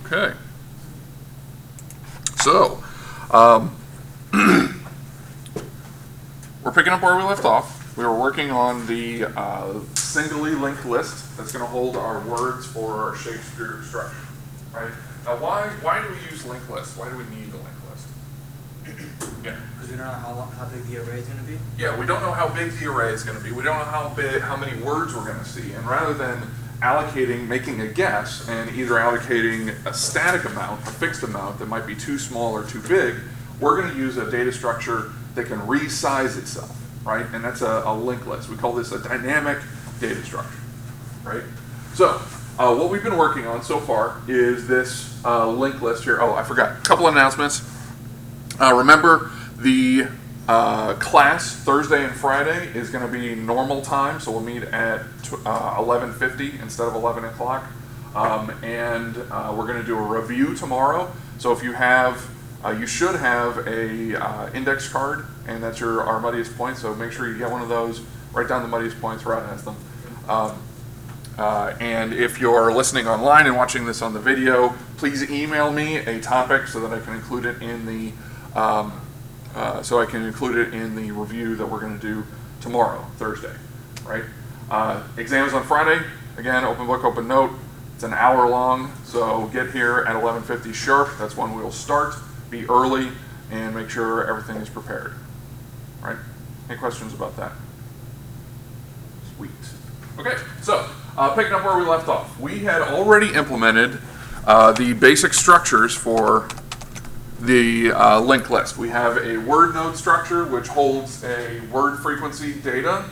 Okay. So, we're picking up where we left off. We were working on the singly linked list that's going to hold our words for our Shakespeare structure, right? Now, why do we use linked lists? Why do we need a linked list? Yeah. Because we don't know how big the array is going to be? Yeah, we don't know how big the array is going to be. We don't know how many words we're going to see. And rather than making a guess and either allocating a static amount, a fixed amount that might be too small or too big, we're going to use a data structure that can resize itself, right? And that's a linked list. We call this a dynamic data structure, right? So what we've been working on so far is this linked list here. Oh, I forgot. A couple announcements. Remember, the class Thursday and Friday is going to be normal time, so we'll meet at 11:50 instead of 11 o'clock. And we're going to do a review tomorrow. So if you have, you should have a index card, and that's our muddiest points. So make sure you get one of those. Write down the muddiest points, write as them. And if you're listening online and watching this on the video, please email me a topic so that I can include it in the review that we're going to do tomorrow, Thursday, right? Exams on Friday, again, open book, open note. It's an hour long, so get here at 11:50 sharp. That's when we'll start. Be early and make sure everything is prepared, right? Any questions about that? Sweet. Okay, so picking up where we left off. We had already implemented the basic structures for the linked list. We have a word node structure which holds a word frequency data.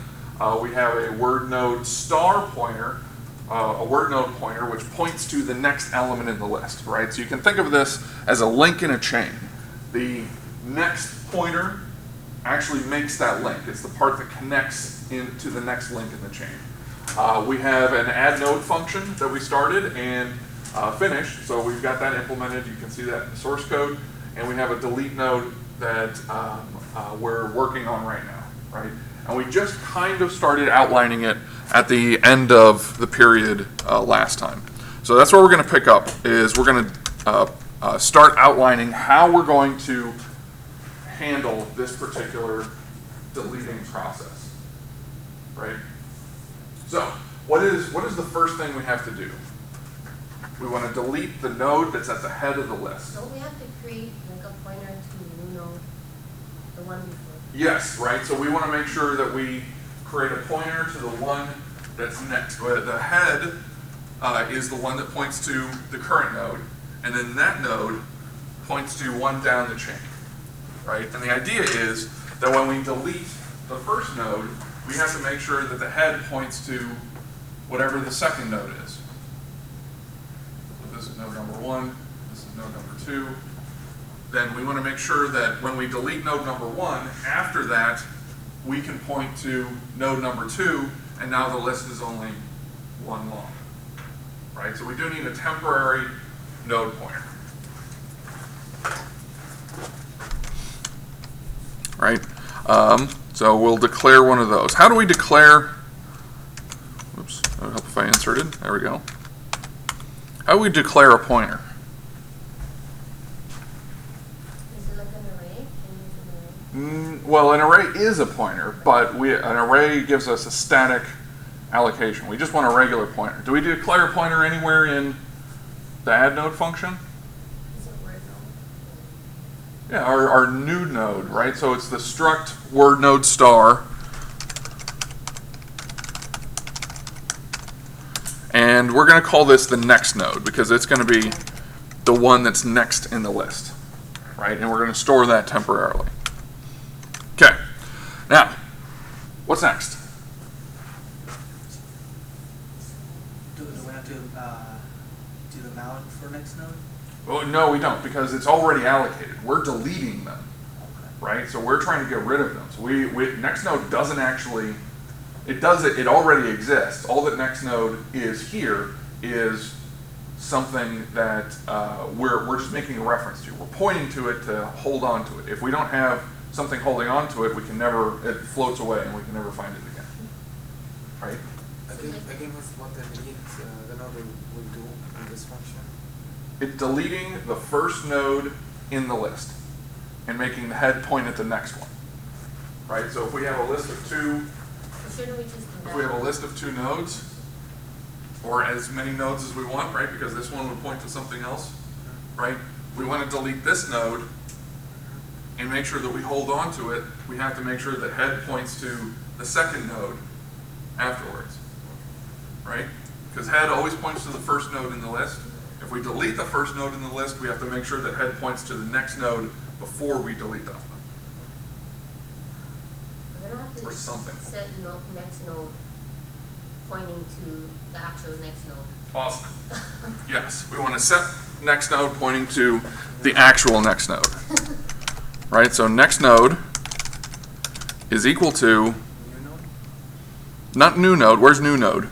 We have a word node star pointer, a word node pointer which points to the next element in the list, right? So you can think of this as a link in a chain. The next pointer actually makes that link. It's the part that connects into the next link in the chain. We have an add node function that we started and finished, so we've got that implemented. You can see that in the source code. And we have a delete node that we're working on right now, right? And we just kind of started outlining it at the end of the period last time. So that's where we're going to pick up, is we're going to start outlining how we're going to handle this particular deleting process, right? So what is the first thing we have to do? We want to delete the node that's at the head of the list. So we have to create like a pointer to the new node, the one before. Yes, right. So we want to make sure that we create a pointer to the one that's next. The head is the one that points to the current node, and then that node points to one down the chain, right? And the idea is that when we delete the first node, we have to make sure that the head points to whatever the second node is. This is node number 1, this is node number 2. Then we want to make sure that when we delete node number 1, after that, we can point to node number 2, and now the list is only one long, right? So we do need a temporary node pointer, right? So we'll declare one of those. How do we declare, oops, that'll help if I inserted, there we go. How do we declare a pointer? Is it like an array? Can you use an array? Well, an array is a pointer, but an array gives us a static allocation. We just want a regular pointer. Do we declare a pointer anywhere in the add node function? Is it word node? Yeah, our new node, right? So it's the struct word node star. And we're going to call this the next node because it's going to be the one that's next in the list, right? And we're going to store that temporarily. Okay. Now, what's next? Do we have to do the mount for next node? Well, no, we don't, because it's already allocated. We're deleting them, right? So we're trying to get rid of them. So next node doesn't actually, it already exists. All that next node is here is something that we're just making a reference to. We're pointing to it to hold on to it. If we don't have something holding on to it, it floats away and we can never find it again, right? Again, what's what the delete the node will do in this function? it's deleting the first node in the list and making the head point at the next one. Right? So if we have a list of two, Shouldn't we just do that? if we have a list of two nodes, or as many nodes as we want, right? Because this one would point to something else, right? We want to delete this node and make sure that we hold on to it. We have to make sure that head points to the second node afterwards, right? Because head always points to the first node in the list. If we delete the first node in the list, we have to make sure that head points to the next node before we delete them. We're gonna have Or to something. set next node pointing to the actual next node. Awesome. Yes, we want to set next node pointing to the actual next node. Right, so next node is equal to, not new node, where's new node?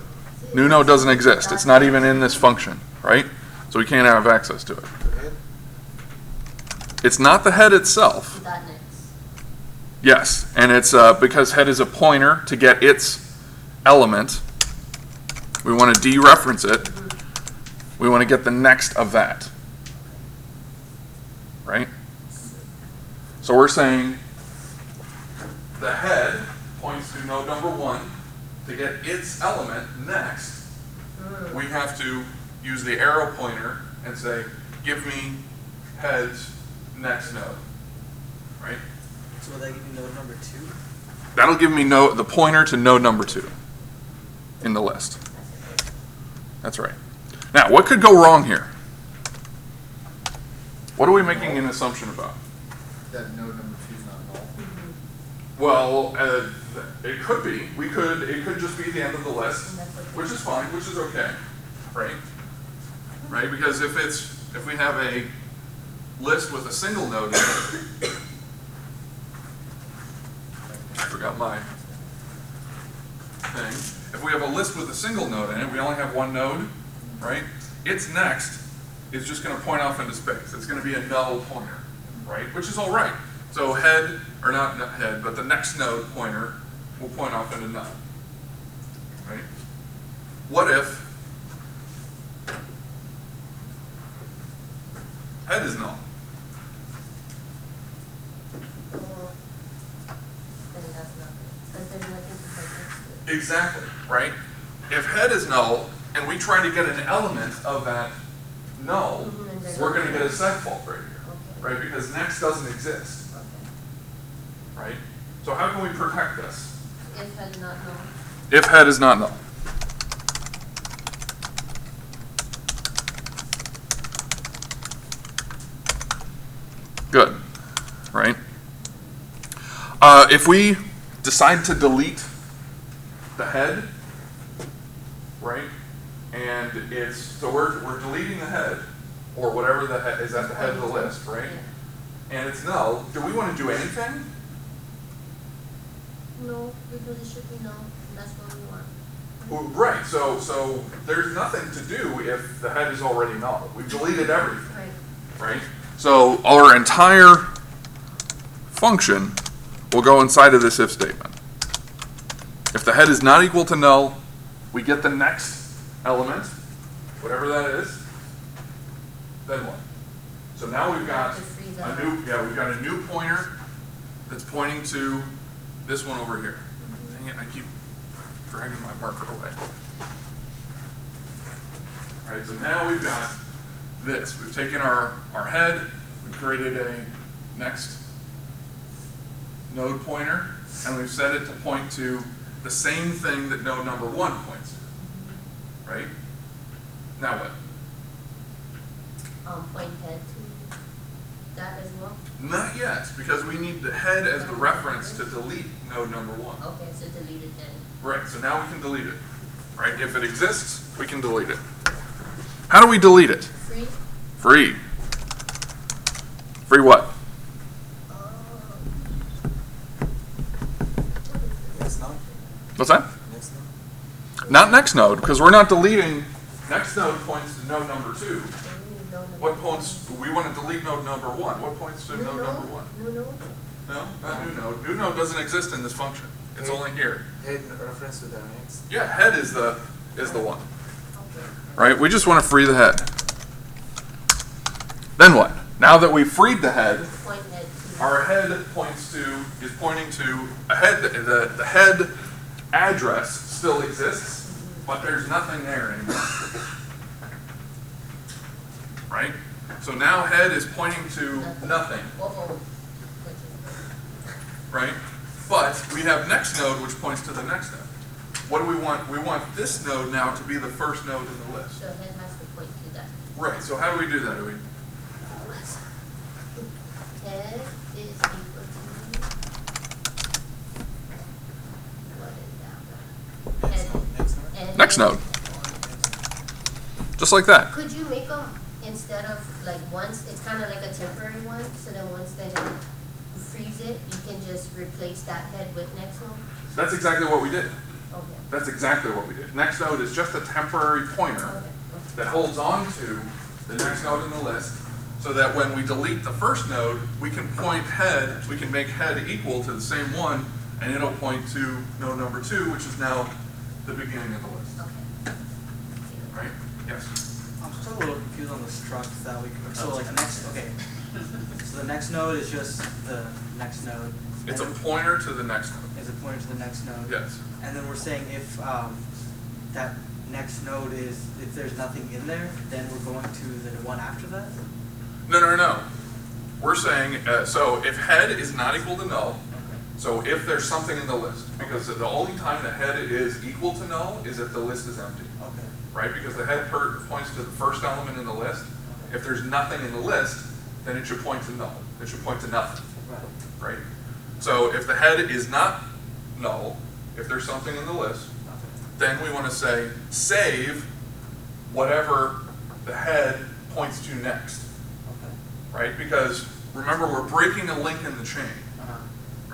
New node doesn't exist, it's not even in this function, right? So we can't have access to it. It's not the head itself. That next. Yes, and it's because head is a pointer to get its element. We want to dereference it. We want to get the next of that. Right? So we're saying the head points to node number 1. To get its element next, we have to use the arrow pointer and say, give me head's next node. Right? So will that give you node number 2? That'll give me the pointer to node number 2 in the list. That's right. Now, what could go wrong here? What are we making an assumption about? That node number 2 is not null. Well, it could be. It could just be the end of the list, which is fine, which is okay, right? Right? Because if we have a list with a single node in it, I forgot my thing. If we have a list with a single node in it, we only have one node, right? Its next is just going to point off into space. It's going to be a null pointer, right? Which is all right. So head, or not head, but the next node pointer will point off into null, right? What if head is null? Then that's not good. Because there's nothing to point next to. Exactly, right? If head is null, and we try to get an element of that null, we're going to get a segfault right here, Okay. right? Because next doesn't exist, Okay. right? So how can we protect this? If head not null. If head is not null. Good, right? If we decide to delete the head, right? And so we're deleting the head, or whatever the head is at the head of the list, right? And it's null. Do we want to do anything? No, because it should be null. And that's what we want. Well, right. So there's nothing to do if the head is already null. We've deleted everything. Right. Right? So our entire function will go inside of this if statement. If the head is not equal to null, we get the next element, whatever that is, then what? So now we've got we've got a new pointer that's pointing to this one over here. Dang it, I keep dragging my marker away. All right, so now we've got this. We've taken our head, we've created a next node pointer, and we've set it to point to the same thing that node number 1 points to. Right? Now what? Point head to that as well. Not yet, because we need the head as the reference to delete node number 1. Okay, so delete it then. Right, so now we can delete it. Right? If it exists, we can delete it. How do we delete it? Free. Free. Free what? Next node? What's that? Next node? Not next node, because we're not deleting. Next node points to node number 2. What points? We want to delete node number 1. What points to node number 1? No, no. No, not new node. New node doesn't exist in this function. It's only here. Head reference to the next. Yeah, head is the one. Okay. Right? We just want to free the head. Then what? Now that we've freed the head, Point head to. our head is pointing to a head, the head address still exists, but there's nothing there anymore. Right? So now head is pointing to nothing, Uh-oh. right? But we have next node which points to the next node. What do we want? We want this node now to be the first node in the list. So head has to point to that. Right, so how do we do that? Do we? Head is equal to. What is that? And Next node. Just like that. Could you make them instead of like once, it's kind of like a temporary one, so then once the head freeze it, you can just replace that head with next node? That's exactly what we did. Okay. That's exactly what we did. Next node is just a temporary pointer Okay. that holds on to the next node in the list, so that when we delete the first node, we can point head, we can make head equal to the same one, and it'll point to node number 2, which is now the beginning of the list. Okay. Right? Yes? I'm still a little confused on the struct that we, so like next, okay. So the next node is just the next node. It's a and pointer to the next node. Is a pointer to the next node. Yes. And then we're saying if that next node is, if there's nothing in there, then we're going to the one after that? No. We're saying, so if head is not equal to null, so if there's something in the list, because the only time the head is equal to null is if the list is empty, Okay. right? Because the head points to the first element in the list. If there's nothing in the list, then it should point to null. It should point to nothing, Right. right? So if the head is not null, if there's something in the list, then we want to say save whatever the head points to next, Okay. right? Because remember, we're breaking a link in the chain, Uh-huh.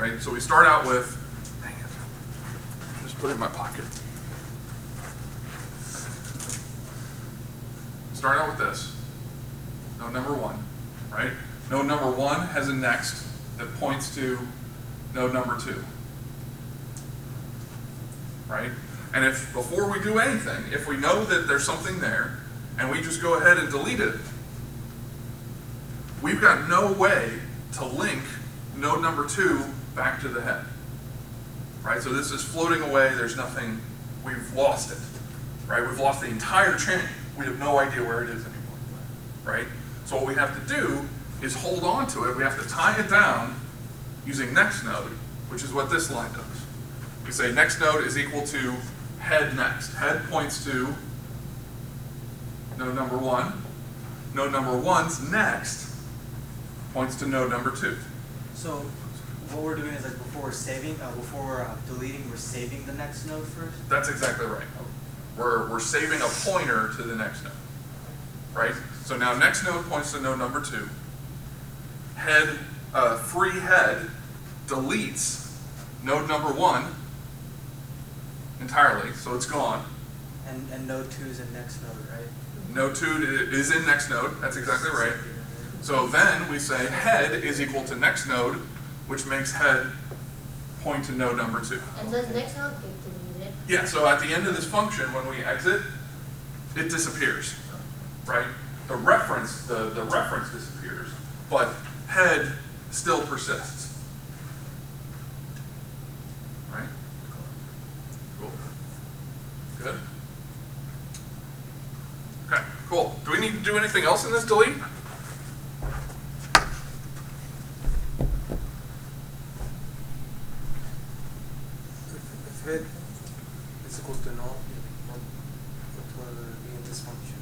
right? So we start out with, dang it, just put it in my pocket. Start out with this, node number 1, right? Node number 1 has a next that points to node number 2, right? And if, before we do anything, if we know that there's something there, and we just go ahead and delete it, we've got no way to link node number 2 back to the head, right? So this is floating away, there's nothing, we've lost it, right? We've lost the entire chain. We have no idea where it is anymore, right? So what we have to do is hold on to it. We have to tie it down using next node, which is what this line does. We say next node is equal to head next. Head points to node number 1. Node number 1's next points to node number 2. So what we're doing is like before we're saving, before we're deleting, we're saving the next node first? That's exactly right. We're saving a pointer to the next node, right? So now next node points to node number 2. Head, free head deletes node number 1 entirely, so it's gone. And node 2 is in next node, right? Node 2 is in next node, that's exactly right. So then we say head is equal to next node, which makes head point to node number 2. And does next node get deleted? Yeah, so at the end of this function, when we exit, it disappears, right? The reference disappears, but head still persists, right? Cool. Good. Okay, cool. Do we need to do anything else in this delete? If head is equal to null, it will be in this function.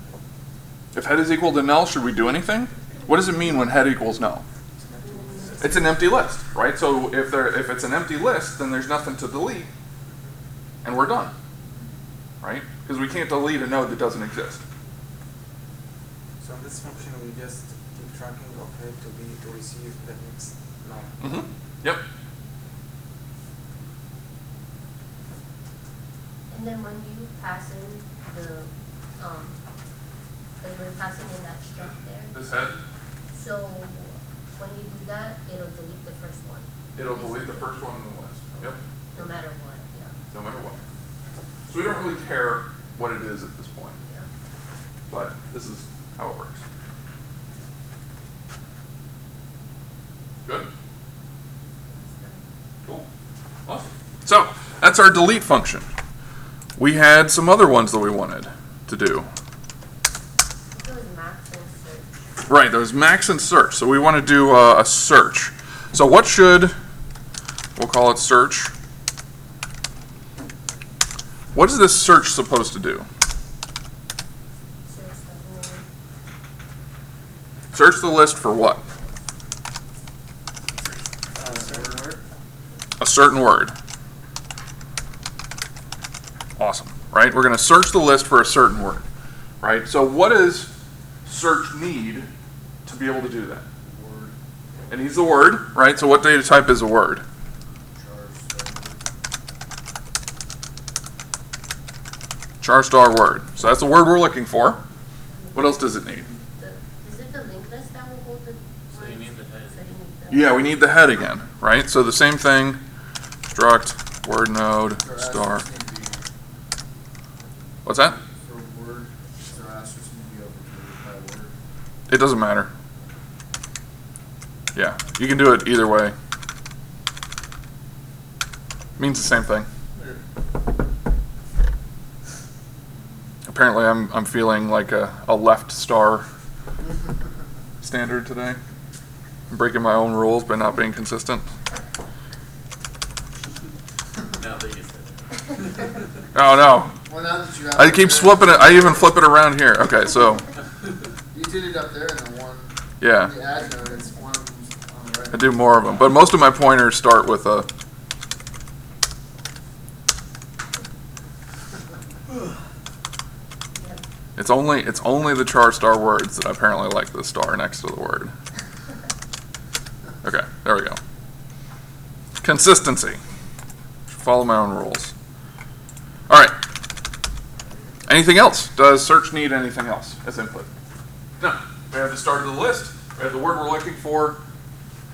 If head is equal to null, should we do anything? What does it mean when head equals null? It's an empty list, right? So if it's an empty list, then there's nothing to delete, and we're done, right? Because we can't delete a node that doesn't exist. So in this function, we just keep tracking of head to receive the next null. Mm-hmm. Yep. And then when you pass in the, when we're passing in that struct there, This head, so when you do that, it'll delete the first one. it'll delete the first one in the list. Yep. No matter what, yeah. No matter what. So we don't really care what it is at this point, Yeah. but this is how it works. that's our delete function. We had some other ones that we wanted to do. It was max and search. Right, there's max and search. So we want to do a search. So what should, we'll call it search. What is this search supposed to do? Search the whole. Search the list for what? Certain word. A certain word. Awesome, right? We're going to search the list for a certain word, right? So what does search need to be able to do that? Word. It needs the word, right? So what data type is a word? Char star word. So that's the word we're looking for. What else does it need? Is it the linked list that will hold the So you need the head. So you need the- Yeah, we need the head again, right? So the same thing, struct, word node, star. What's that? For word, their asterisks need to be overloaded by word. It doesn't matter. Yeah, you can do it either way. Means the same thing. Apparently I'm feeling like a left star standard today. I'm breaking my own rules by not being consistent. Now that you said it. Oh no. Well, now that you have I keep flipping it. I even flip it around here. Okay, so You did it up there in the one. yeah, The add node, it's one of them's on the right. I do more of them, but most of my pointers start with a. It's only the char star words that I apparently like the star next to the word. Okay, there we go. Consistency. Follow my own rules. All right. Anything else? Does search need anything else as input? No. We have the start of the list. We have the word we're looking for.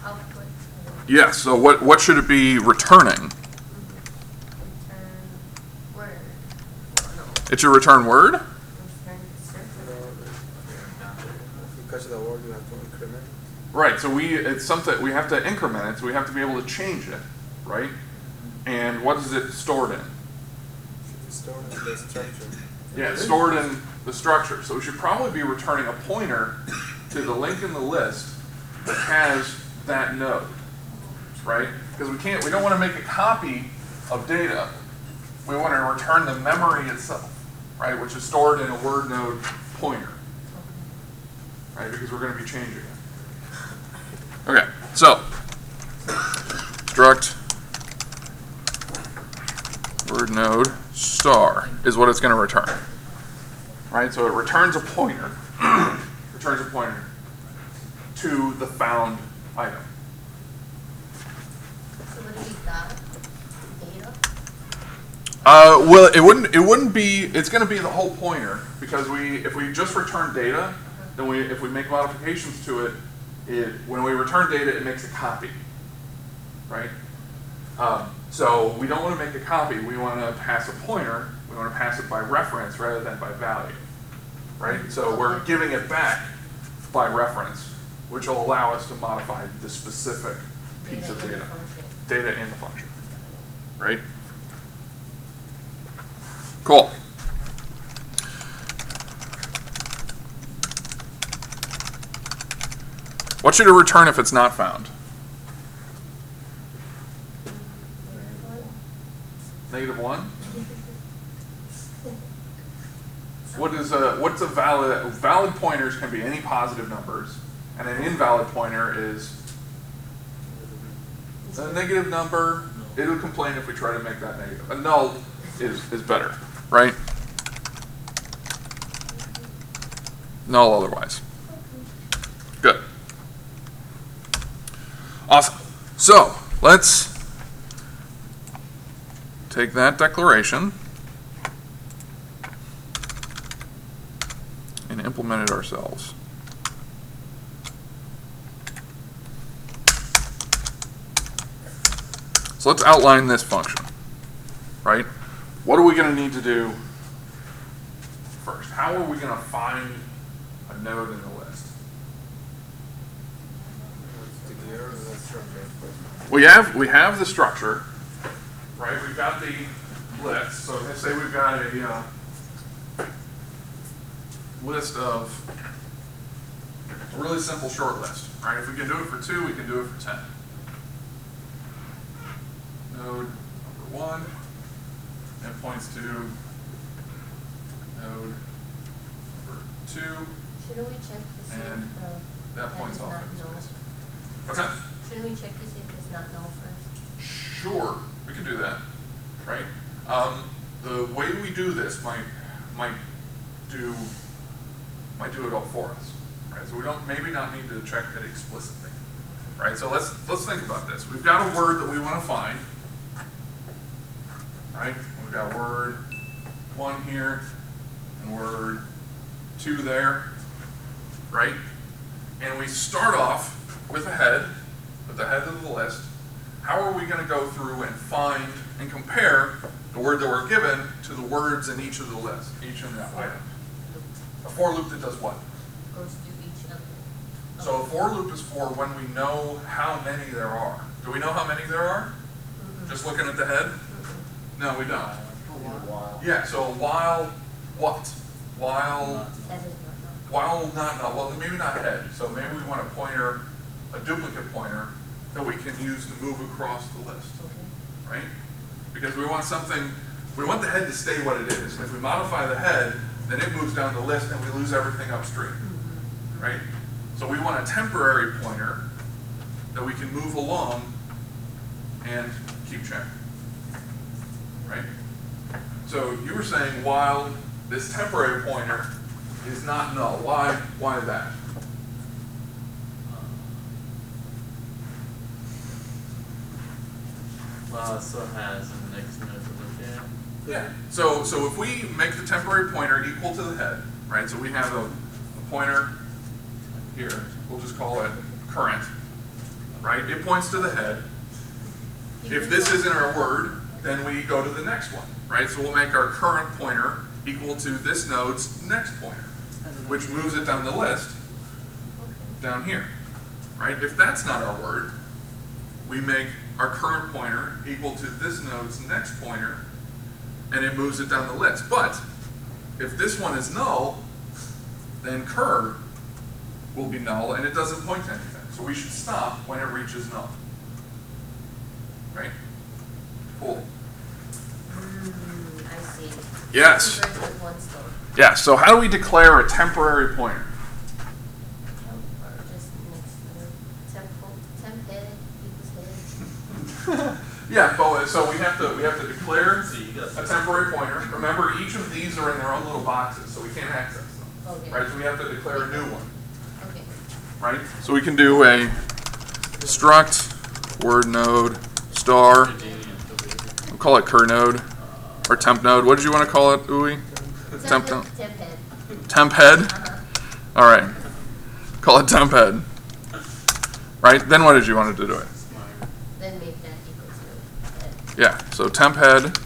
output. Yes. So what should it be returning? Return word. No. It should return word. Return search. Because of the word, you have to increment. Right. So it's something we have to increment it. So we have to be able to change it, right? And what is it stored in? Should be stored in the structure. Yeah, it's stored in the structure. So we should probably be returning a pointer to the link in the list that has that node, right? Because we don't want to make a copy of data. We want to return the memory itself, right? Which is stored in a word node pointer, right? Because we're going to be changing it. Okay, so struct word node star is what it's going to return, right? So it returns a pointer, to the found item. So what do we got? Data? Well, it wouldn't be. It's going to be the whole pointer because if we just return data, then if we make modifications to it, when we return data, it makes a copy, right? So we don't want to make a copy. We want to pass a pointer. We want to pass it by reference rather than by value, right? So we're giving it back by reference, which will allow us to modify the specific piece of data, data in the function, right? Cool. What should it return if it's not found? -1? What's a valid pointers can be any positive numbers, and an invalid pointer is a negative number. It'll complain if we try to make that negative. A null is better, right? Null otherwise. Good. Awesome. So let's take that declaration and implement it ourselves. So let's outline this function, right? What are we going to need to do first? How are we going to find a node in the list? Declare the structure. We have the structure, right? We've got the list. So let's say we've got a list of a really simple short list, right? If we can do it for 2, we can do it for 10. Node number 1, and points to node number 2, Shouldn't we check to see and if that that points is off not in null? space. What's that? Shouldn't we check to see if it's not null first? Sure, we can do that, right? The way we do this might do it all for us, right? So we don't maybe not need to check it explicitly, right? So let's think about this. We've got a word that we want to find, right? We've got word 1 here and word 2 there, right? And we start off with a head, with the head of the list. How are we going to go through and find and compare the word that we're given to the words in each of the list, each of the items? A for loop that does what? Goes through each of them. So a for loop is for when we know how many there are. Do we know how many there are? Just looking at the head? No, we don't. While. Yeah, so while what? While That is not null. While not null, well, maybe not head. So maybe we want a pointer, a duplicate pointer, that we can use to move across the list, Okay. right? Because we want something, we want the head to stay what it is. And if we modify the head, then it moves down the list and we lose everything upstream, right? So we want a temporary pointer that we can move along and keep checking, right? So you were saying while this temporary pointer is not null, why that? Well, it still has the next node to look at. Yeah. So if we make the temporary pointer equal to the head, right? So we have a pointer here. We'll just call it current, right? It points to the head. If this isn't our word, then we go to the next one, right? So we'll make our current pointer equal to this node's next pointer, which moves it down the list down here, right? If that's not our word, we make our current pointer equal to this node's next pointer, and it moves it down the list. But if this one is null, then cur will be null, and it doesn't point to anything. So we should stop when it reaches null. Right? Cool. I see. Yes. Convert with one still. Yeah, so how do we declare a temporary pointer? Just next temp head equals head. Yeah, but so we have to declare So you got a temporary pointer. Remember, each of these are in their own little boxes, so we can't access them. Okay. Right? So we have to declare a new one. Okay. Right? So we can do a struct word node star. We'll call it cur node or temp node. What did you want to call it, Uwe? Temp node. Temp head. Temp head. Uh-huh. All right. Call it temp head. Right? Then what did you want to do to it? Then make that equal to head. Yeah. So temp head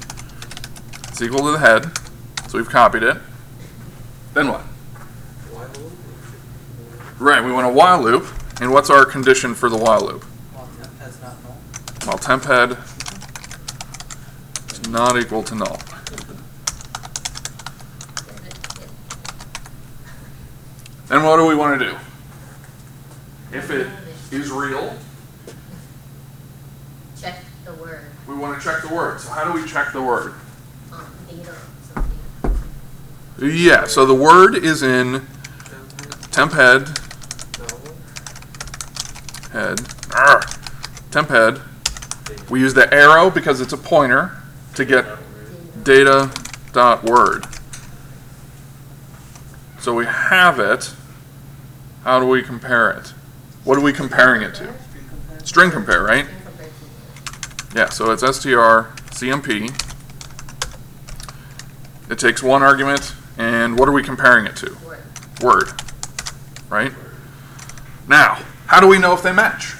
is equal to the head. So we've copied it. Then what? Right. We want a while loop. And what's our condition for the while loop? While temp head's not null. While temp head is not equal to null. Then what do we want to do? If it is real, Check the word. we want to check the word. So how do we check the word? Data something. Yeah, so the word is in temp head, temp head. We use the arrow because it's a pointer to get data.word. So we have it. How do we compare it? What are we comparing it to? String compare, right? String compared to word. Yeah, so it's strcmp. It takes one argument, and what are we comparing it to? Word. Word, right? Now, how do we know if they match?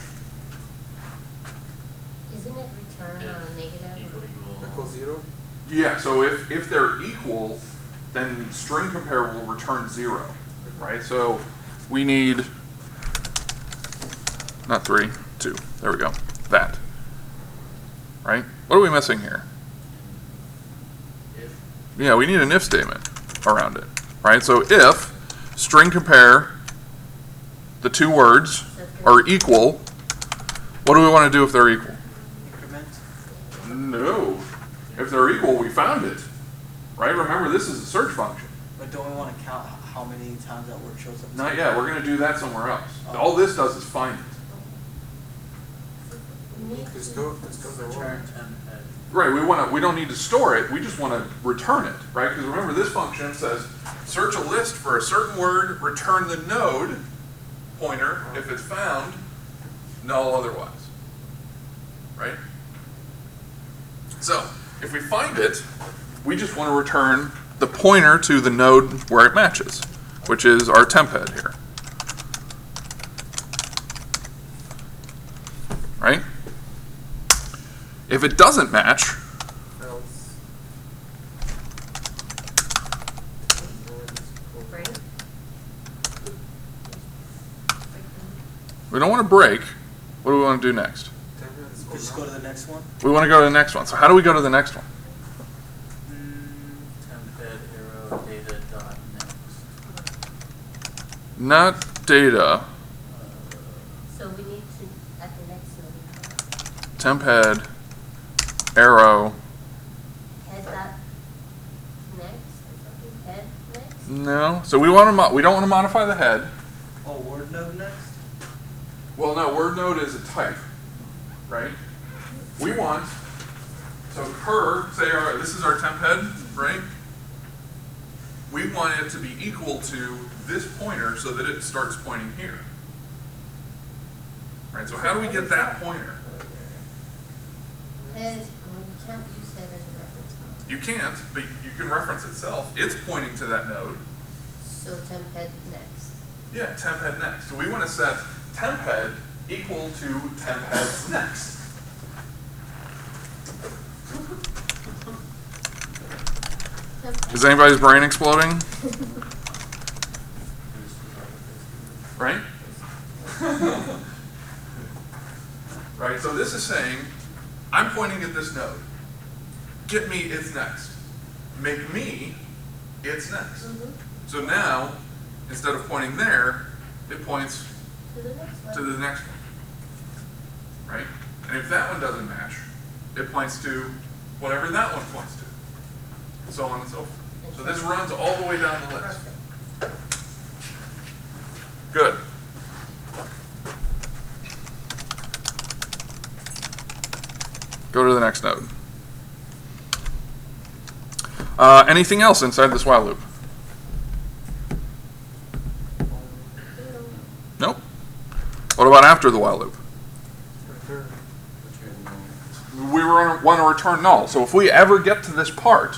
Isn't it return on a negative? Equals 0. Yeah, so if they're equal, then string compare will return 0, right? So we need, not 3, 2, there we go, that, right? What are we missing here? If, Yeah, we need an if statement around it, right? So if string compare the two words are equal, what do we want to do if they're equal? Increment. No. If they're equal, we found it, right? Remember, this is a search function. But don't we want to count how many times that word shows up? Not yet. We're going to do that somewhere else. All this does is find it. To store the return word. temp head. Right, we don't need to store it, we just want to return it, right? Because remember, this function says, search a list for a certain word, return the node pointer if it's found, null otherwise, right? So, if we find it, we just want to return the pointer to the node where it matches, which is our temp head here, right? If it doesn't match, Else. Right? we don't want to break. What do we want to do next? We just go to the next one. We want to go to the next one. So how do we go to the next one? Temp head arrow data dot next. Not data, So we need to, at the next node, temp head, arrow. head dot next or something, head next? No. So we want to we don't want to modify the head. Oh, word node next? Well, no, word node is a type, right? We want, so cur, say this is our temp head, right? We want it to be equal to this pointer so that it starts pointing here. Right, so how do we get that pointer? Head, well, you can't use head as a reference point. You can't, but you can reference itself. It's pointing to that node. So temp head next. Yeah, temp head next. So we want to set temp head equal to temp head next. Is anybody's brain exploding? Right? Right, so this is saying, I'm pointing at this node. Get me its next. Make me its next. Mhm. So now, instead of pointing there, it points To the next one. to the next one. Right? And if that one doesn't match, it points to whatever that one points to. And so on and so forth. So this runs all the way down the list. Perfect. Good. Go to the next node. Anything else inside this while loop? Nope. What about after the while loop? Return. We want to return null. So if we ever get to this part,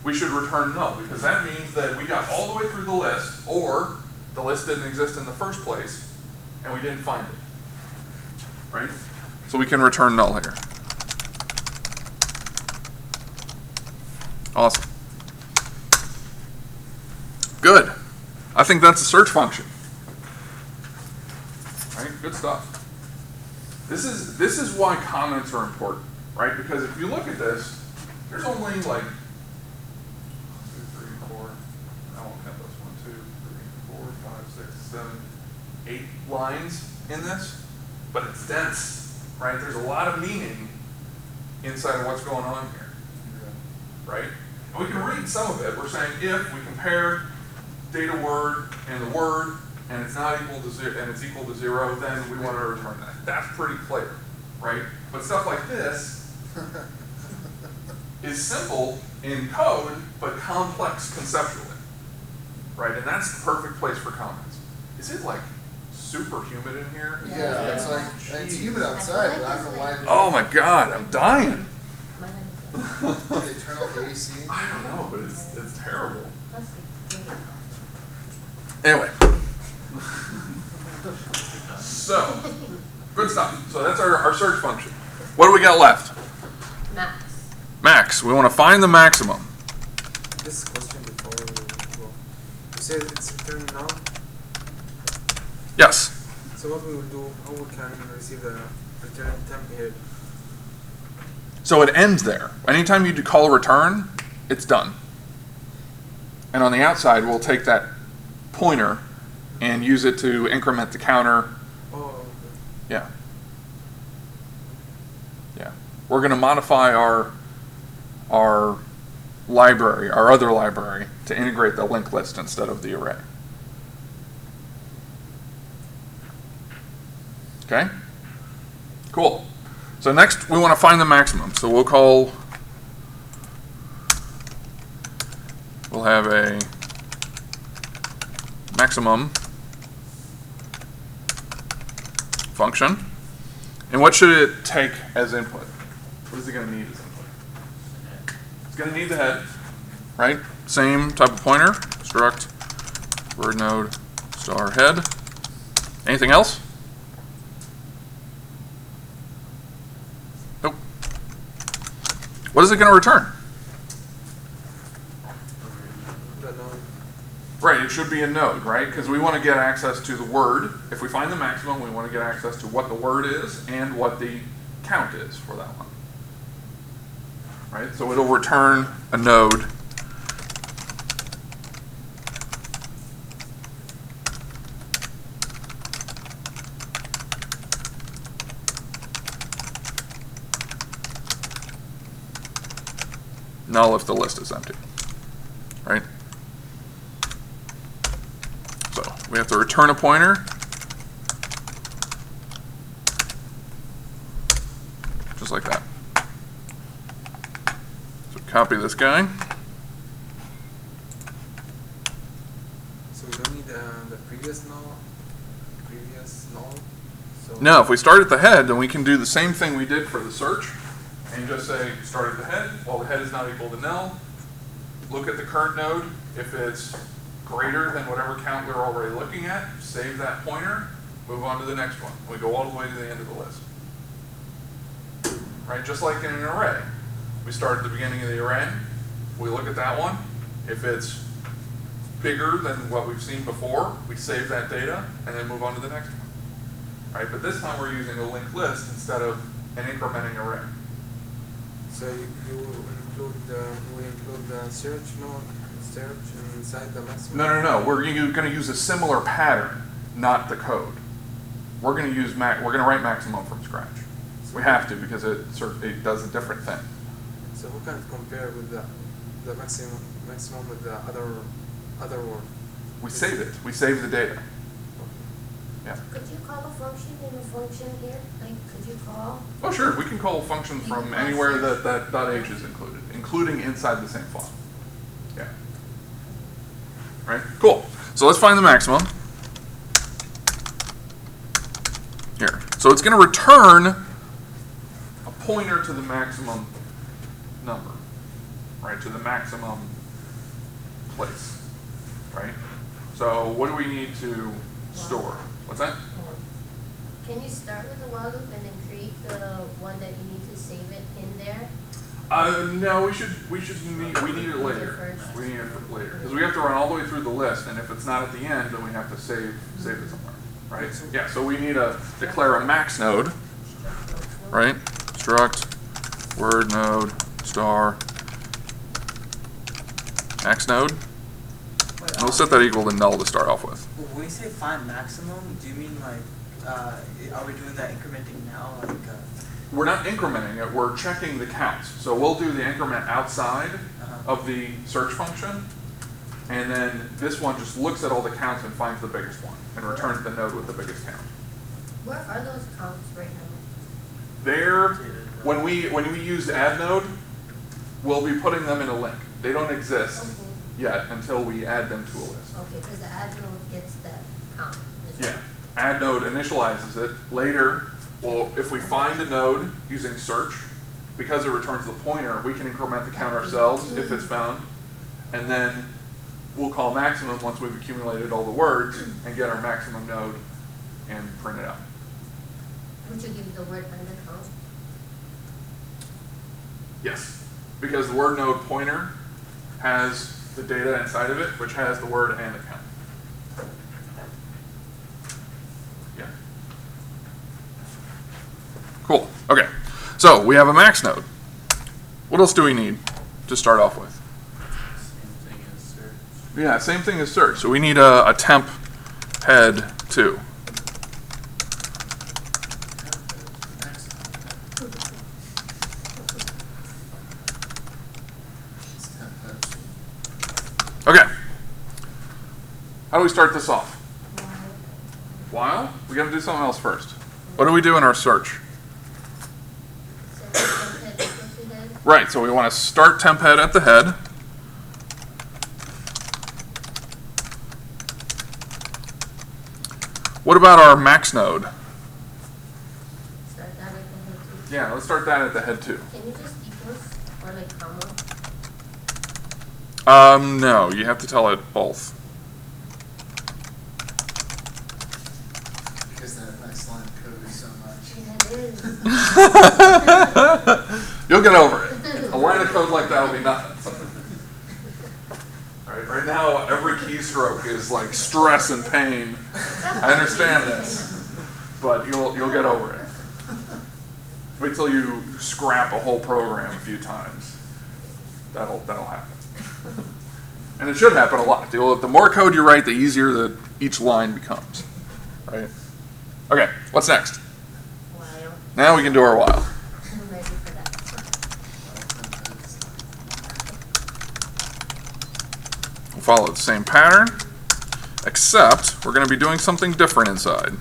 we should return null, because that means that we got all the way through the list, or the list didn't exist in the first place, and we didn't find it. Right? So we can return null here. Awesome. Good. I think that's a search function. Right? Good stuff. This is why comments are important, right? Because if you look at this, there's only like 2, 3, 4. I won't count this. 1, 2, 3, 4, 5, 6, 7, 8 lines in this, but it's dense, right? There's a lot of meaning inside of what's going on here, right? And we can read some of it. We're saying if we compare data word and the word, and it's not equal to 0, and it's equal to 0, then we want to return that. That's pretty clear, right? But stuff like this is simple in code, but complex conceptually, right? And that's the perfect place for comments. Is it like super humid in here? Yeah, it's like, and it's humid outside, but I don't know why. Oh my God, I'm dying. Mine Did they turn off the AC? I don't know, but it's terrible. has really Anyway. So, good stuff. So that's our search function. What do we got left? max. Max. We want to find the maximum. This question before we go. You said it's returning now. Yes. So what we will do, how we can receive the return temp head? So it ends there. Anytime you do call return, it's done. And on the outside, we'll take that pointer and use it to increment the counter. Oh, okay. Yeah. Yeah. We're going to modify our library, our other library, to integrate the linked list instead of the array. Okay? Cool. So next, we want to find the maximum. So we'll have a maximum function. And what should it take as input? What is it going to need as input? It's going to need the head, right? Same type of pointer, struct word node star head. Anything else? Nope. What is it going to return? The node. Right, it should be a node, right? Because we want to get access to the word. If we find the maximum, we want to get access to what the word is and what the count is for that one. Right, so it'll return a node. Null if the list is empty, right? So we have to return a pointer. Just like that. So copy this guy. So we don't need the previous node. So No, if we start at the head, then we can do the same thing we did for the search and just say start at the head. While the head is not equal to null, look at the current node. If it's greater than whatever count we're already looking at, save that pointer, move on to the next one. We go all the way to the end of the list. Right, just like in an array. We start at the beginning of the array, we look at that one. If it's bigger than what we've seen before, we save that data and then move on to the next one. Right, but this time we're using a linked list instead of an incrementing array. So you will include the search node, search inside the maximum. No. We're going to use a similar pattern, not the code. We're going to write maximum from scratch. We have to because it does a different thing. So who can compare with the maximum with the other word? We save it. We save the data. Yeah. Could you call a function in a function here? Like, could you call? Oh, sure. We can call a function from anywhere that .h is included, including inside the same file. Yeah. Right? Cool. So let's find the maximum. Here. So it's going to return a pointer to the maximum number, right? To the maximum place, right? So what do we need to store? What's that? Can you start with the while loop and then create the one that you need to save it in there? No, we need it later. We need it later because we have to run all the way through the list, and if it's not at the end, then we have to save it somewhere, right? Yeah. So we need to declare a max node, right? Struct word node star max node. And we'll set that equal to null to start off with. When you say find maximum, do you mean like, are we doing that incrementing now? Like, We're not incrementing it, we're checking the counts. So we'll do the increment outside of the search function, and then this one just looks at all the counts and finds the biggest one, and returns the node with the biggest count. Where are those counts right now? There, when we use add node, we'll be putting them in a link. They don't exist yet until we add them to a list. Okay, because the add node gets that count. Yeah, add node initializes it. Later, well, if we find a node using search, because it returns the pointer, we can increment the count ourselves if it's found, and then we'll call maximum once we've accumulated all the words and get our maximum node and print it out. Would you give the word and the count? Yes, because the word node pointer has the data inside of it, which has the word and the count. Yeah. Cool. Okay. So we have a max node. What else do we need to start off with? Same thing as search. Yeah, same thing as search. So we need a temp head too. Okay. How do we start this off? While? We got to do something else first. What do we do in our search? Right, so we want to start temp head at the head. What about our max node? Start that at the head too. Yeah, let's start that at the head too. Can you just equals or like comma? No, you have to tell it both. Because that next line of code is so much. Yeah, it is. You'll get over it. A line of code like that will be nothing. Right now, every keystroke is like stress and pain. I understand this, but you'll get over it. Wait till you scrap a whole program a few times. That'll happen. And it should happen a lot. The more code you write, the easier that each line becomes. Right? Okay, what's next? While. Now we can do our while. I'm ready for that. We'll follow the same pattern, except we're going to be doing something different inside.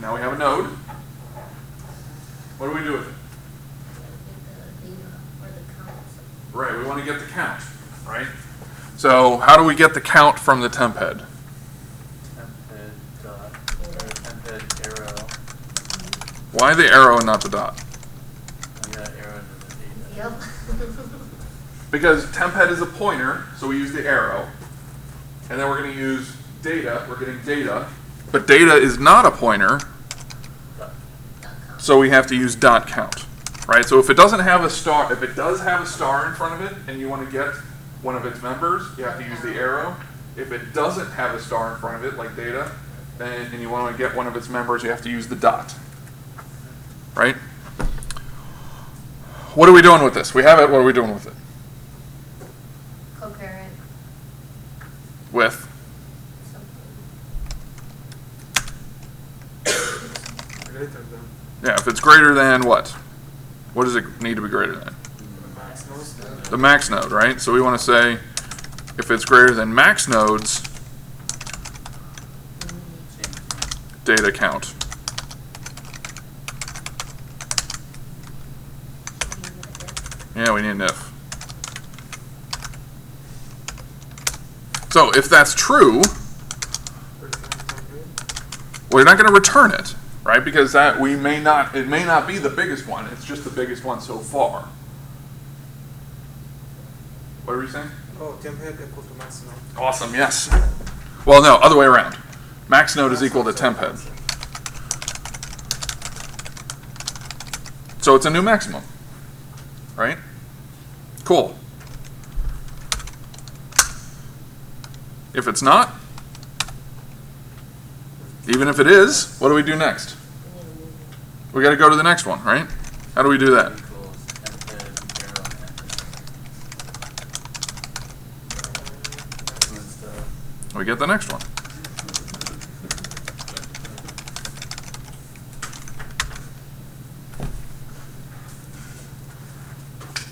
Now we have a node. What do we do with it? Right, we want to get the count, right? So how do we get the count from the temp head? Temp head dot, or temp head arrow. Why the arrow and not the dot? We got arrow to the data. Yep. Because temp head is a pointer, so we use the arrow. And then we're going to use data, we're getting data. But data is not a pointer, so we have to use dot count. Right? So if it doesn't have a star, if it does have a star in front of it and you want to get one of its members, you have to use the arrow. If it doesn't have a star in front of it, like data, and you want to get one of its members, you have to use the dot. Right? What are we doing with this? We have it, what are we doing with it? Concurrent. With? Greater than Yeah, if it's greater than what? What does it need to be greater than? max node. The max node, right? So we want to say if it's greater than max nodes, data count. Yeah, we need an if. So if that's true, we're not going to return it, right? Because it may not be the biggest one. It's just the biggest one so far. What are you saying? Oh, temp head equal to max node. Awesome, yes. Well, no, other way around. Max node is equal to temp head. So it's a new maximum, right? Cool. If it's not, even if it is, what do we do next? We got to go to the next one, right? How do we do that? Equals temp head arrow and We get the next one.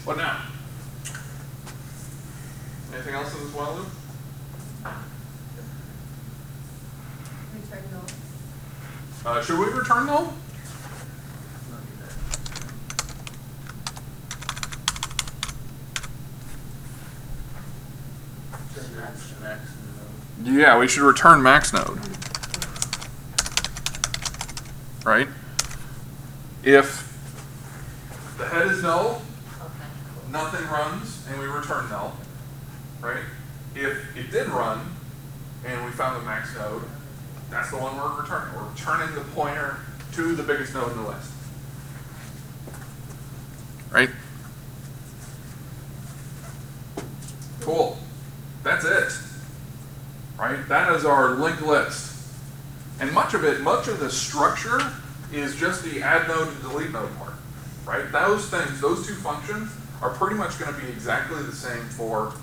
What now? Anything else in this while loop? Return no. Should we return null? max node. Yeah, we should return max node. Right? If the head is null, Okay, cool. nothing runs, and we return null. Right? If it did run, and we found the max node, that's the one we're returning. We're returning the pointer to the biggest node in the list. Right? Cool. That's it. Right? That is our linked list. And much of the structure is just the add node and delete node part. right? Those things, those two functions are pretty much going to be exactly the same for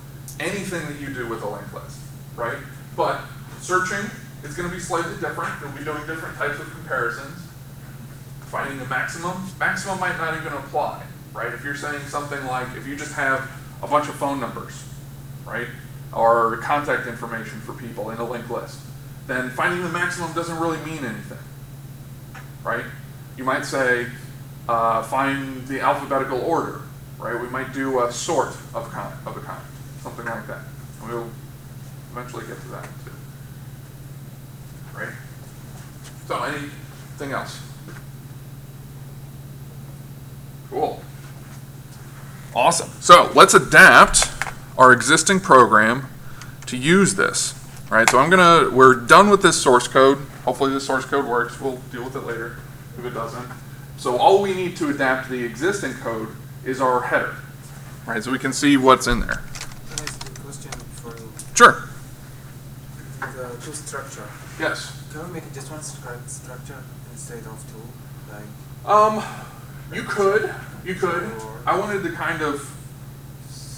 anything that you do with a linked list, right? But searching is going to be slightly different. You'll be doing different types of comparisons. Finding the maximum might not even apply, right? If you're saying something like, if you just have a bunch of phone numbers, right? Or contact information for people in a linked list, then finding the maximum doesn't really mean anything, right? You might say, find the alphabetical order, right? We might do a sort of a kind, something like that. We'll eventually get to that too, right? So anything else? Cool. Awesome. So let's adapt our existing program to use this, right? So we're done with this source code. Hopefully this source code works. We'll deal with it later if it doesn't. So all we need to adapt the existing code is our header, right? So we can see what's in there. Can I ask a question for you? Sure. The two structure. Yes. Can we make it just one structure instead of two? Like You could. I wanted to kind of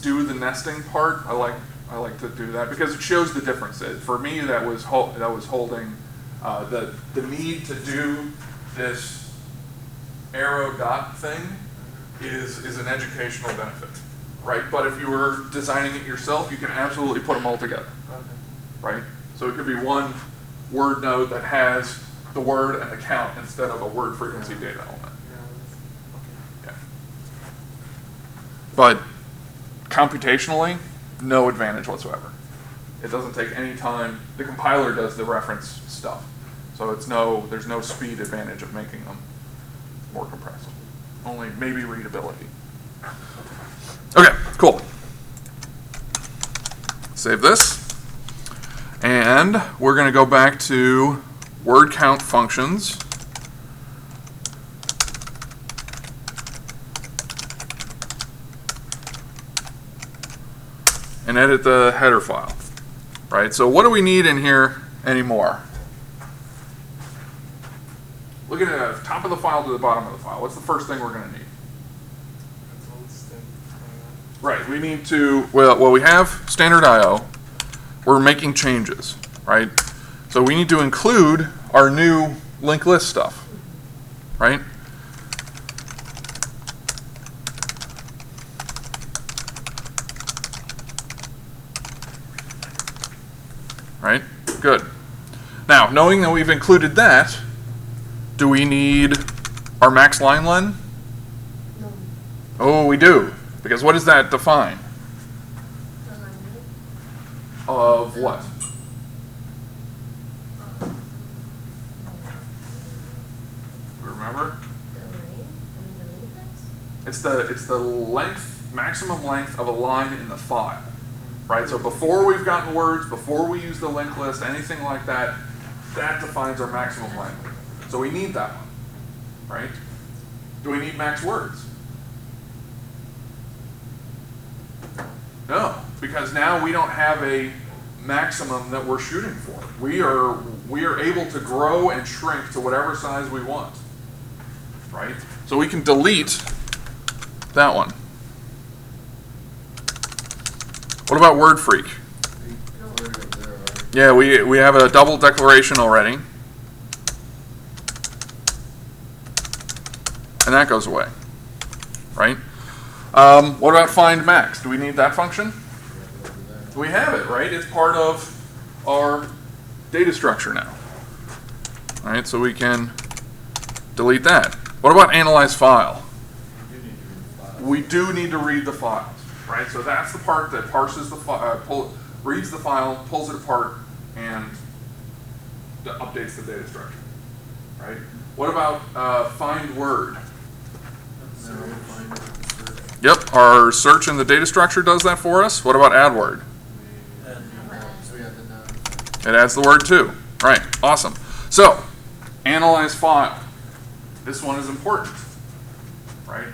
do the nesting part. I like to do that because it shows the difference. For me, that was holding the need to do this arrow dot thing is an educational benefit, right? But if you were designing it yourself, you can absolutely put them all together, right? So it could be one word node that has the word and the count instead of a word frequency data element. Yeah. But computationally, no advantage whatsoever. It doesn't take any time. The compiler does the reference stuff. So there's no speed advantage of making them more compressed. Only maybe readability. Okay, cool. Save this. And we're going to go back to word count functions. And edit the header file, right? So what do we need in here anymore? Look at the top of the file to the bottom of the file. What's the first thing we're going to need? Right, we need to, well, we have standard I/O. We're making changes, right? So we need to include our new linked list stuff, right? Right? Good. Now, knowing that we've included that, do we need our max line len? No. Oh, we do. Because what does that define? Of what? Remember? It's the length, maximum length of a line in the file. Right, so before we've gotten words, before we use the linked list, anything like that, that defines our maximum length. So we need that one, right? Do we need max words? No, because now we don't have a maximum that we're shooting for. We are able to grow and shrink to whatever size we want, right? So we can delete that one. What about word freak? Yeah, we have a double declaration already. And that goes away, right? What about find max? Do we need that function? We have it, right? It's part of our data structure now. All right, so we can delete that. What about analyze file? We do need to read the files. Right, so that's the part that parses the file, reads the file, pulls it apart, and updates the data structure. Right. What about find word? Yep, our search in the data structure does that for us. What about add word? It adds the word too. Right. Awesome. So, analyze file. This one is important. Right.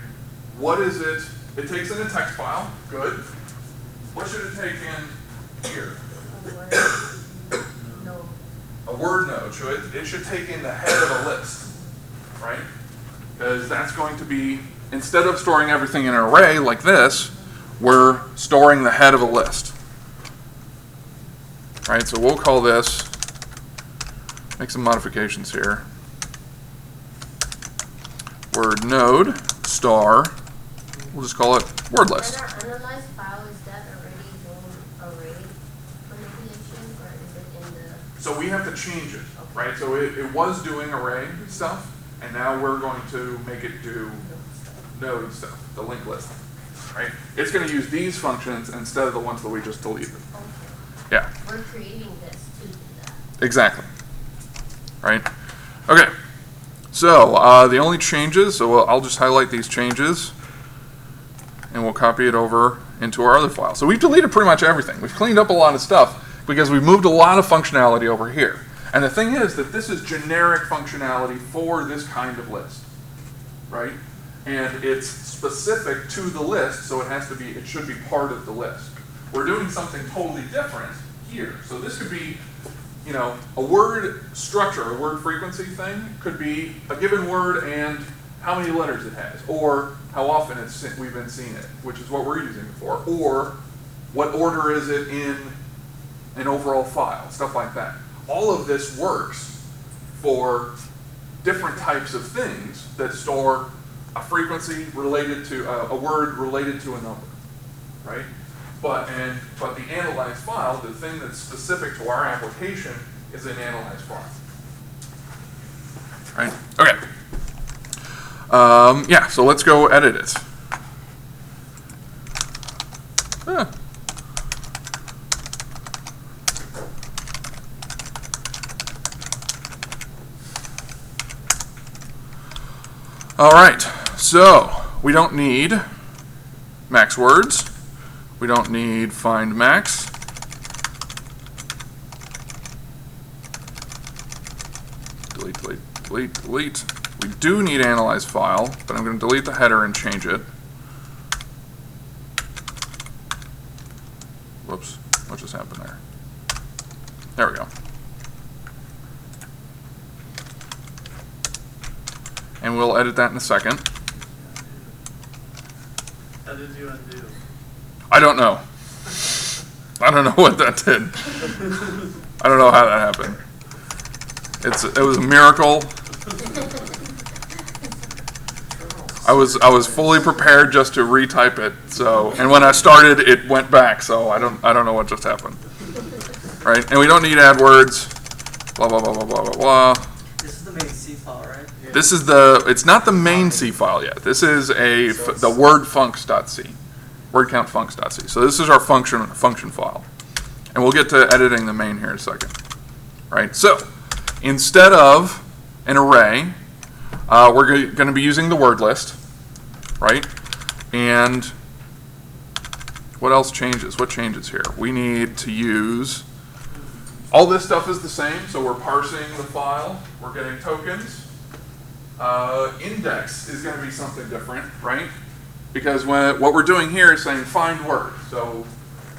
What is it? It takes in a text file. Good. What should it take in here? No. A word node. It should take in the head of a list, right? Because that's going to be instead of storing everything in an array like this, we're storing the head of a list. Right, so we'll call this, make some modifications here. Word node star, we'll just call it word list. And our analyze file, is that already doing array manipulation, or is it in the? So we have to change it, right? So it was doing array stuff, and now we're going to make it do node stuff, the linked list, right? It's going to use these functions instead of the ones that we just deleted. Okay. Yeah, We're creating this to do that. exactly. Right? Okay. So the only changes, so I'll just highlight these changes, and we'll copy it over into our other file. So we've deleted pretty much everything. We've cleaned up a lot of stuff because we've moved a lot of functionality over here. And the thing is that this is generic functionality for this kind of list, right? And it's specific to the list, so it should be part of the list. We're doing something totally different here. So this could be, a word structure, a word frequency thing could be a given word and how many letters it has, or how often we've been seeing it, which is what we're using it for, or what order is it in an overall file, stuff like that. All of this works for different types of things that store a frequency related to a word related to a number, right? But the analyze file, the thing that's specific to our application, is an analyze file. Right? Okay. Yeah. So let's go edit it. All right. So we don't need max words. We don't need find max. Delete, delete, delete, delete. We do need analyze file, but I'm going to delete the header and change it. Whoops, what just happened there? There we go. And we'll edit that in a second. How did you undo? I don't know. I don't know what that did. I don't know how that happened. It was a miracle. I was fully prepared just to retype it. So, and when I started, it went back. So I don't know what just happened. Right? And we don't need add words. Blah blah blah blah blah blah blah. This is the main C file, right? This is it's not the main C file yet. This is the word funcs.c. Word count funcs.c. So this is our function file. And we'll get to editing the main here in a second. Right? So instead of an array, we're going to be using the word list. Right? And what else changes? What changes here? We need to use, all this stuff is the same. So we're parsing the file. We're getting tokens. Index is going to be something different, right? Because what we're doing here is saying find word. So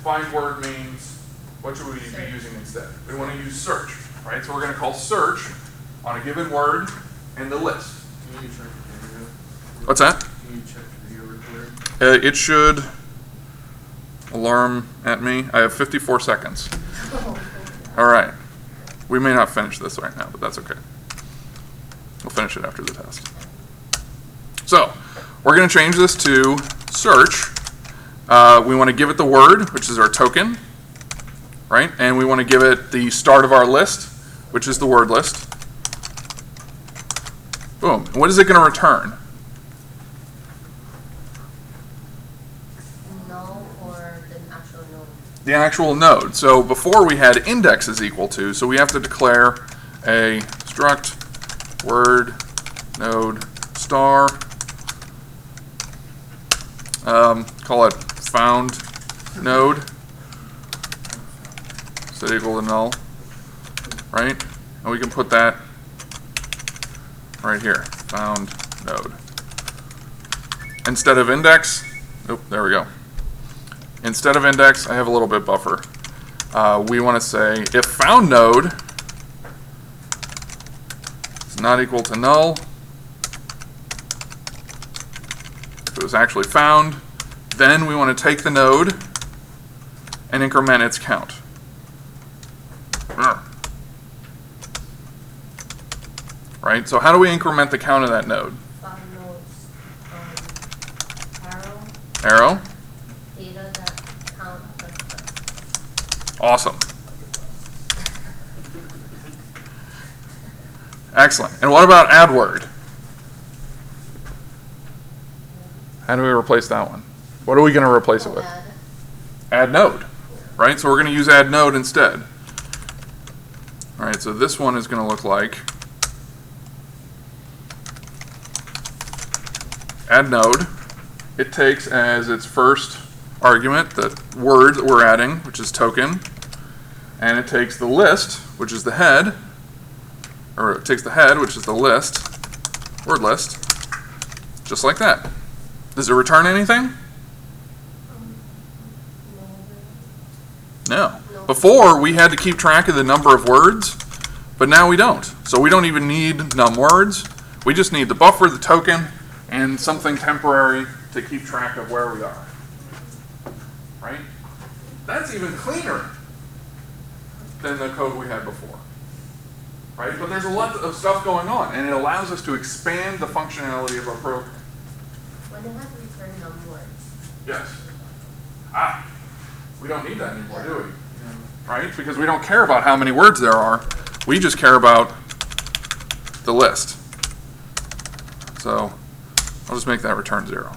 find word means, what should we be using instead? We want to use search, right? So we're going to call search on a given word and the list. Can you check the video? What's that? Can you check the video recorder? It should alarm at me. I have 54 seconds. All right. We may not finish this right now, but that's okay. We'll finish it after the test. So we're going to change this to search. We want to give it the word, which is our token, right? And we want to give it the start of our list, which is the word list. Boom. And what is it going to return? Null or the actual node? The actual node. So before we had index is equal to, so we have to declare a struct word node star, call it found node, set equal to null, right? And we can put that right here, found node. Instead of index, there we go. Instead of index, I have a little bit buffer. We want to say if found node is not equal to null, It was actually found. Then we want to take the node and increment its count. Right, so how do we increment the count of that node? 5 nodes, Arrow. data that count. Awesome. Excellent. And what about add word? How do we replace that one? What are we going to replace it with? Add node. Right, so we're going to use add node instead. All right, so this one is going to look like add node. It takes as its first argument the word that we're adding, which is token, and it takes the list, which is the head, or it takes the head, which is the list, word list, just like that. Does it return anything? No. Before, we had to keep track of the number of words, but now we don't. So we don't even need num words. We just need the buffer, the token, and something temporary to keep track of where we are. Right? That's even cleaner than the code we had before. Right? But there's a lot of stuff going on, and it allows us to expand the functionality of our program. When they have to return num words. Yes. We don't need that anymore, do we? Right? Because we don't care about how many words there are. We just care about the list. So I'll just make that return 0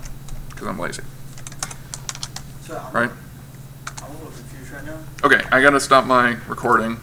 because I'm lazy. So Right? I'm a little confused right now. Okay, I got to stop my recording.